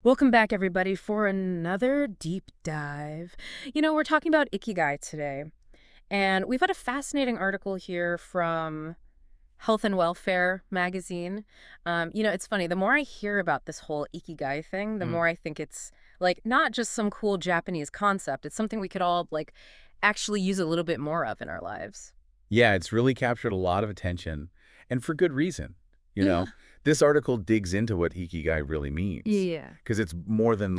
Welcome back, everybody, for another deep dive. We're talking about Ikigai today, and we've had a fascinating article here from Health and Welfare magazine. It's funny, the more I hear about this whole Ikigai thing, the Mm. more I think it's like not just some cool Japanese concept, it's something we could all actually use a little bit more of in our lives. Yeah, it's really captured a lot of attention, and for good reason. You Yeah. know, this article digs into what Ikigai really means, Yeah. because it's more than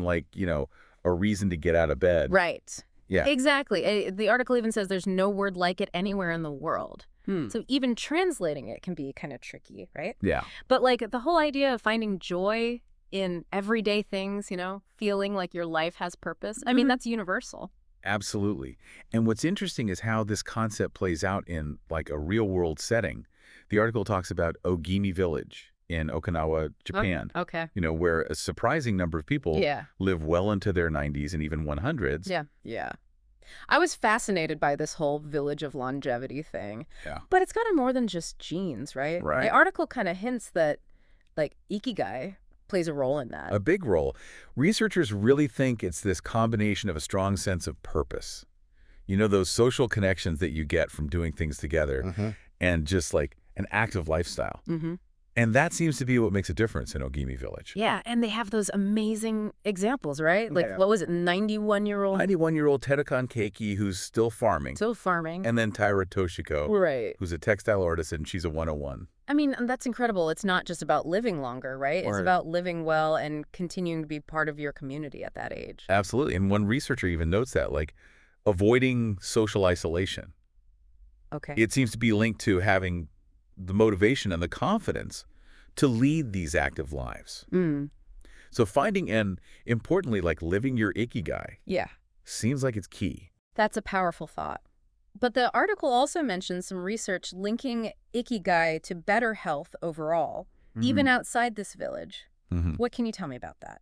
a reason to get out of bed. Right. Yeah. Exactly. The article even says there's no word like it anywhere in the world. Hmm. So even translating it can be kind of tricky, right? Yeah, But the whole idea of finding joy in everyday things, feeling like your life has purpose, I mean, that's universal. absolutely. And what's interesting is how this concept plays out in like a real-world setting. The article talks about Ogimi Village in Okinawa, Japan, Okay. where a surprising number of people Yeah. live well into their 90s and even 100s. Yeah. Yeah. I was fascinated by this whole village of longevity thing, Yeah. but it's gotten more than just genes, right? The Right. article kind of hints that, Ikigai plays a role in that. A big role. Researchers really think it's this combination of a strong sense of purpose. Those social connections that you get from doing things together and just like an active lifestyle. Mm-hmm. And that seems to be what makes a difference in Ogimi Village. Yeah, and they have those amazing examples, right? Yeah. What was it, 91-year-old 91-year-old Tedekan Keiki who's still farming. still farming? And then Taira Toshiko, Right. who's a textile artist, and she's a 101. I mean, and that's incredible. It's not just about living longer, right? It's Right. about living well and continuing to be part of your community at that age. Absolutely. And one researcher even notes that, like, avoiding social isolation. Okay. It seems to be linked to having the motivation and the confidence to lead these active lives. Mm. So finding and, importantly, like living your ikigai Yeah. seems like it's key. That's a powerful thought. But the article also mentions some research linking Ikigai to better health overall, even outside this village. Mhm. What can you tell me about that?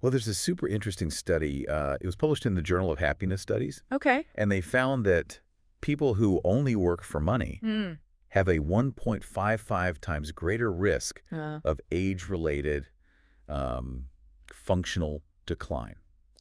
Well, there's a super interesting study. It was published in the Journal of Happiness Studies, Okay. and they found that people who only work for money Mm. have a 1.55 times greater risk of age-related functional decline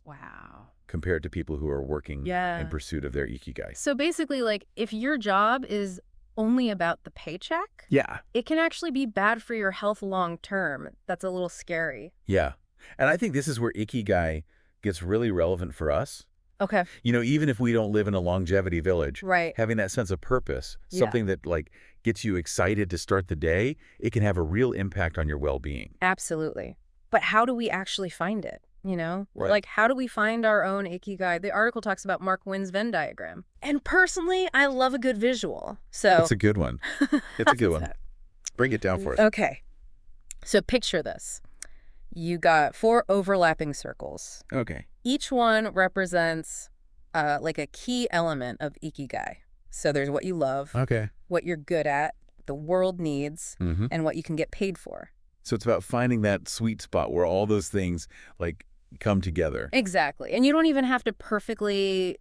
Wow. compared to people who are working Yeah. in pursuit of their ikigai. So basically, if your job is only about the paycheck, Yeah. it can actually be bad for your health long term. That's a little scary. Yeah. And I think this is where ikigai gets really relevant for us. Okay. Even if we don't live in a longevity village, Right. having that sense of purpose, Yeah. something that like gets you excited to start the day, it can have a real impact on your well-being. Absolutely. But how do we actually find it? Right. How do we find our own Ikigai? The article talks about Mark Wynn's Venn diagram. And personally, I love a good visual. So It's a good one. It's a good one. that? Break it down for us. Okay. So picture this. You got 4 overlapping circles. Okay. Each one represents a key element of Ikigai. So there's what you love, Okay. what you're good at, the world needs, Mm-hmm. and what you can get paid for. So it's about finding that sweet spot where all those things like come together. Exactly. And you don't even have to perfectly,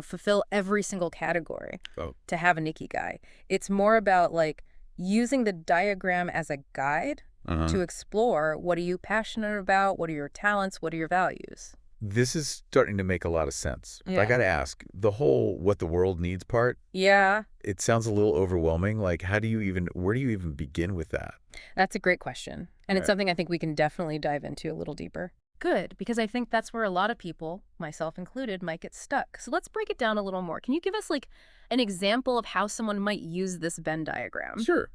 fulfill every single category Oh. to have an Ikigai. It's more about using the diagram as a guide Uh-huh. to explore what are you passionate about, what are your talents, what are your values. This is starting to make a lot of sense. But I Yeah. got to ask, the whole what the world needs part, Yeah, it sounds a little overwhelming. Like, where do you even begin with that? that's a great question. And it's Right. something I think we can definitely dive into a little deeper. Good, because I think that's where a lot of people, myself included, might get stuck. So let's break it down a little more. Can you give us an example of how someone might use this Venn diagram? Sure.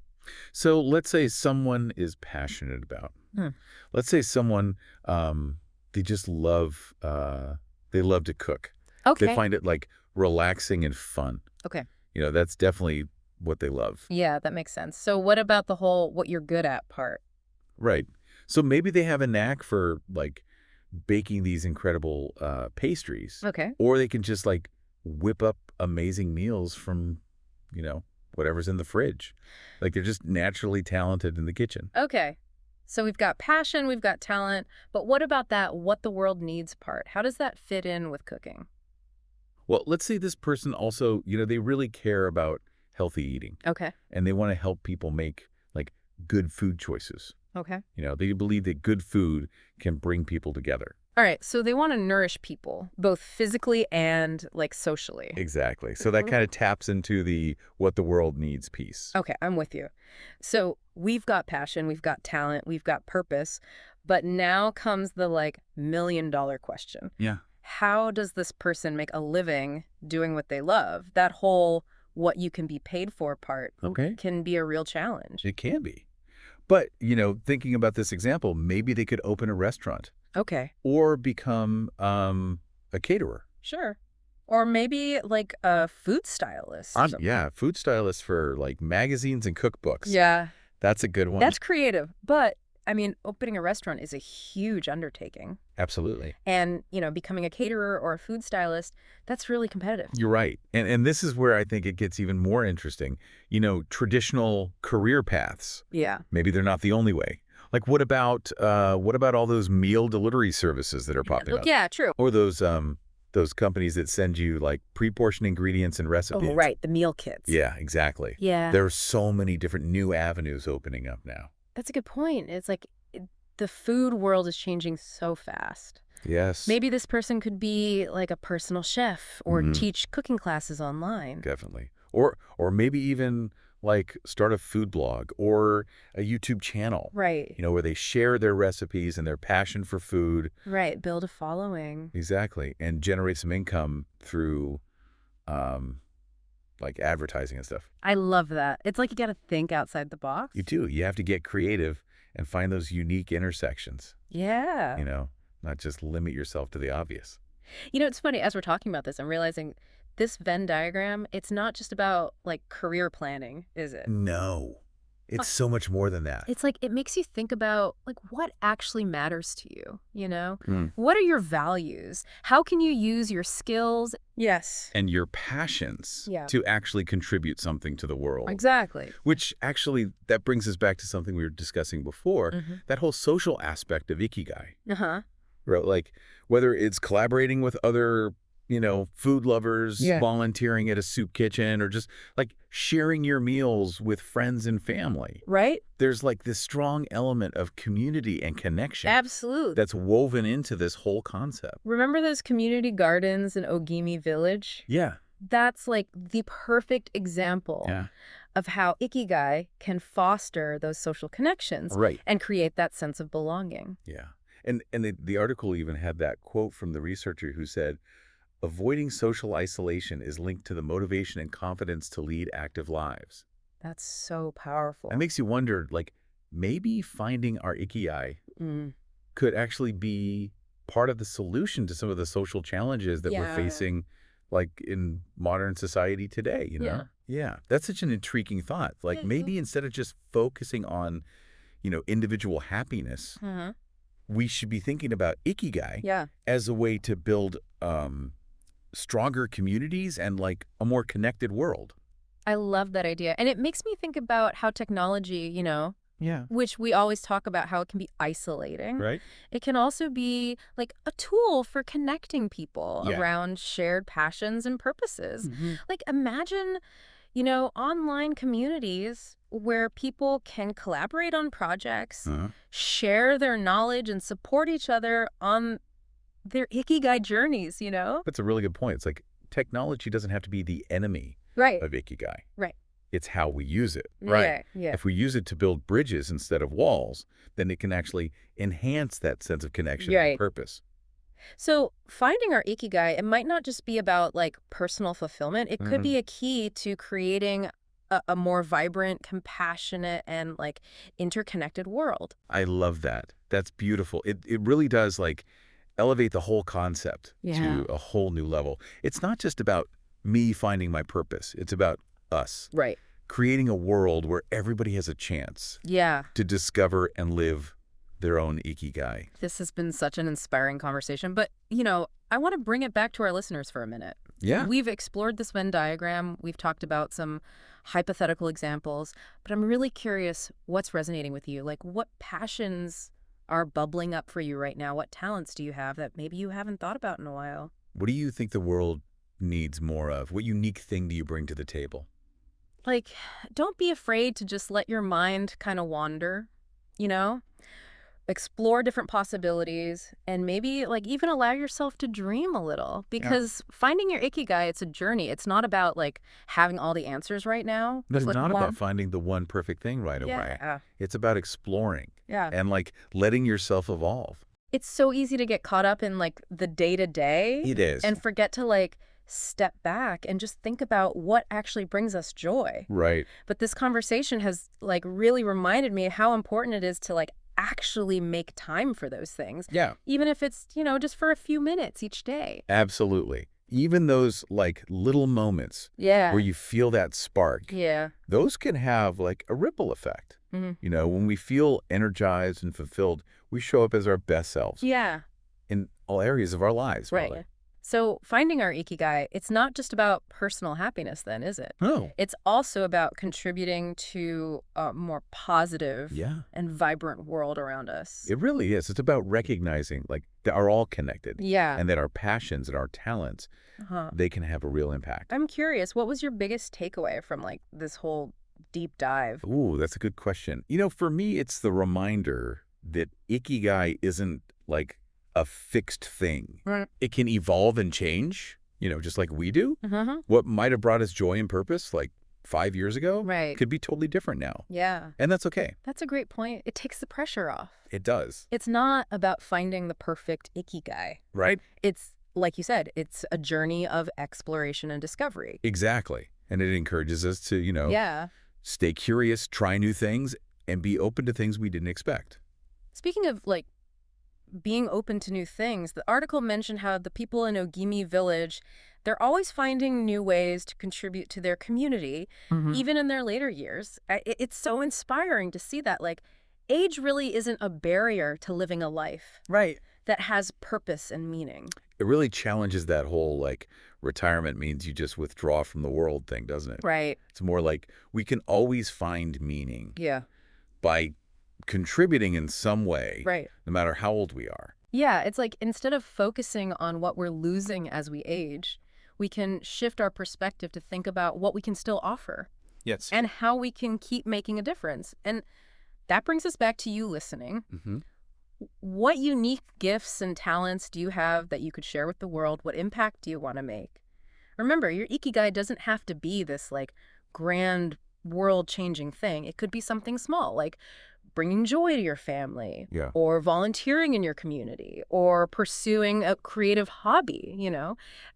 So let's say someone is passionate about. Hmm. Let's say someone they just love they love to cook. Okay. They find it like relaxing and fun. Okay. That's definitely what they love. Yeah, that makes sense. So what about the whole what you're good at part? Right. So maybe they have a knack for like baking these incredible pastries, Okay. or they can just like whip up amazing meals from, whatever's in the fridge. Like they're just naturally talented in the kitchen. Okay. So we've got passion, we've got talent, but what about that what the world needs part? How does that fit in with cooking? Well, let's say this person also, they really care about healthy eating Okay. and they want to help people make like good food choices. Okay. They believe that good food can bring people together. All right, so they want to nourish people, both physically and, like, socially. Exactly. So that kind of taps into the what the world needs piece. Okay, I'm with you. So we've got passion, we've got talent, we've got purpose, but now comes the, like, million-dollar question. Yeah. How does this person make a living doing what they love? That whole what you can be paid for part Okay. can be a real challenge. It can be. But, thinking about this example, maybe they could open a restaurant Okay, or become a caterer. sure. Or maybe, like, a food stylist or something. Yeah, food stylist for like magazines and cookbooks. Yeah, That's a good one. that's creative. But, I mean, opening a restaurant is a huge undertaking. Absolutely. And, becoming a caterer or a food stylist, that's really competitive. You're right. And this is where I think it gets even more interesting. Traditional career paths. Yeah. Maybe they're not the only way. Like what about all those meal delivery services that are popping up? Yeah, true. Or those companies that send you like pre-portioned ingredients and recipes. Oh, right, the meal kits. Yeah, exactly. Yeah. There are so many different new avenues opening up now. That's a good point. It's like the food world is changing so fast. Yes. Maybe this person could be like a personal chef or teach cooking classes online. Definitely. Or maybe even like start a food blog or a YouTube channel. Right. Where they share their recipes and their passion for food. Right. Build a following. Exactly. And generate some income through like advertising and stuff. I love that. It's like you got to think outside the box. You do. You have to get creative and find those unique intersections. Yeah. Not just limit yourself to the obvious. It's funny, as we're talking about this, I'm realizing this Venn diagram, it's not just about like career planning, is it? No. It's so much more than that. It's like it makes you think about like what actually matters to you, Mm. What are your values? How can you use your skills? Yes. And your passions Yeah. to actually contribute something to the world. Exactly. Which actually, that brings us back to something we were discussing before, that whole social aspect of Ikigai. Uh-huh. Right? Like, whether it's collaborating with other, food lovers, Yeah. volunteering at a soup kitchen, or just like sharing your meals with friends and family. Right? There's like this strong element of community and connection Absolutely. that's woven into this whole concept. Remember those community gardens in Ogimi Village? Yeah. That's like the perfect example Yeah. of how Ikigai can foster those social connections Right. and create that sense of belonging. Yeah. And the article even had that quote from the researcher who said, avoiding social isolation is linked to the motivation and confidence to lead active lives. That's so powerful. That makes you wonder, like, maybe finding our Ikigai could actually be part of the solution to some of the social challenges that we're Yeah. facing, like, in modern society today, Yeah. Yeah, that's such an intriguing thought. Like, maybe instead of just focusing on, individual happiness, we should be thinking about Ikigai Yeah. as a way to build stronger communities and like a more connected world. I love that idea. And it makes me think about how technology, Yeah. which we always talk about how it can be isolating. Right? It can also be like a tool for connecting people Yeah. around shared passions and purposes. Mhm. Like imagine, online communities where people can collaborate on projects, Uh-huh. share their knowledge and support each other on their Ikigai journeys, That's a really good point. It's like technology doesn't have to be the enemy Right. of Ikigai. Right. It's how we use it. Yeah, yeah. If we use it to build bridges instead of walls, then it can actually enhance that sense of connection Right. and purpose. So finding our Ikigai, it might not just be about like personal fulfillment. It could be a key to creating a more vibrant, compassionate, and like interconnected world. I love that. That's beautiful. It really does like elevate the whole concept Yeah. to a whole new level. It's not just about me finding my purpose. It's about us Right. creating a world where everybody has a chance Yeah. to discover and live their own Ikigai. This has been such an inspiring conversation. But, I want to bring it back to our listeners for a minute. Yeah. We've explored this Venn diagram. We've talked about some hypothetical examples. But I'm really curious what's resonating with you. Like, what passions are bubbling up for you right now? What talents do you have that maybe you haven't thought about in a while? What do you think the world needs more of? What unique thing do you bring to the table? Like, don't be afraid to just let your mind kind of wander. you know? Explore different possibilities and maybe like even allow yourself to dream a little Yeah. because finding your ikigai, it's a journey. It's not about like having all the answers right now. It's Like, not about finding the one perfect thing right away. yeah. It's about exploring Yeah. and like letting yourself evolve. It's so easy to get caught up in like the day to day It is. and forget to like step back and just think about what actually brings us joy. Right. But this conversation has like really reminded me how important it is to like actually make time for those things, Yeah. even if it's, just for a few minutes each day. Absolutely. Even those like little moments Yeah. where you feel that spark, Yeah. those can have like a ripple effect. Hmm. When we feel energized and fulfilled, we show up as our best selves Yeah. in all areas of our lives, Right. really. So finding our ikigai, it's not just about personal happiness then, is it? Oh, It's also about contributing to a more positive yeah. and vibrant world around us. It really is. It's about recognizing like they are all connected Yeah. and that our passions and our talents, Uh-huh. they can have a real impact. I'm curious, what was your biggest takeaway from like this whole deep dive? Ooh, that's a good question. For me, it's the reminder that Ikigai isn't like a fixed thing. Right. It can evolve and change, just like we do. Uh-huh. What might have brought us joy and purpose like 5 years ago Right. could be totally different now. Yeah. And that's okay. That's a great point. It takes the pressure off. It does. It's not about finding the perfect ikigai. Right? It's, like you said, it's a journey of exploration and discovery. Exactly. And it encourages us to, Yeah. stay curious, try new things, and be open to things we didn't expect. Speaking of like being open to new things, the article mentioned how the people in Ogimi village, they're always finding new ways to contribute to their community, even in their later years. It's so inspiring to see that like age really isn't a barrier to living a life Right. that has purpose and meaning. It really challenges that whole like retirement means you just withdraw from the world thing, doesn't it? Right. It's more like we can always find meaning Yeah. by contributing in some way, Right. no matter how old we are. Yeah, it's like instead of focusing on what we're losing as we age, we can shift our perspective to think about what we can still offer Yes. and how we can keep making a difference. And that brings us back to you listening. Hmm. What unique gifts and talents do you have that you could share with the world? What impact do you want to make? Remember, your ikigai doesn't have to be this like grand world-changing thing. It could be something small, like bringing joy to your family Yeah. or volunteering in your community or pursuing a creative hobby.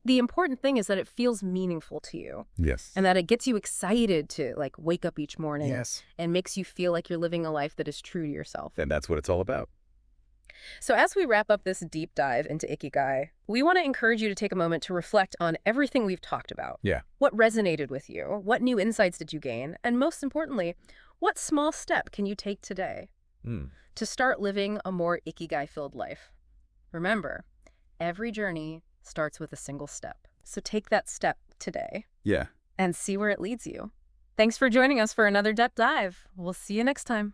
The important thing is that it feels meaningful to you Yes. and that it gets you excited to like wake up each morning Yes. and makes you feel like you're living a life that is true to yourself. And that's what it's all about. So as we wrap up this deep dive into Ikigai, we want to encourage you to take a moment to reflect on everything we've talked about. Yeah. What resonated with you? What new insights did you gain? And most importantly, what small step can you take today Mm. to start living a more Ikigai-filled life? Remember, every journey starts with a single step. So take that step today Yeah. and see where it leads you. Thanks for joining us for another deep dive. We'll see you next time.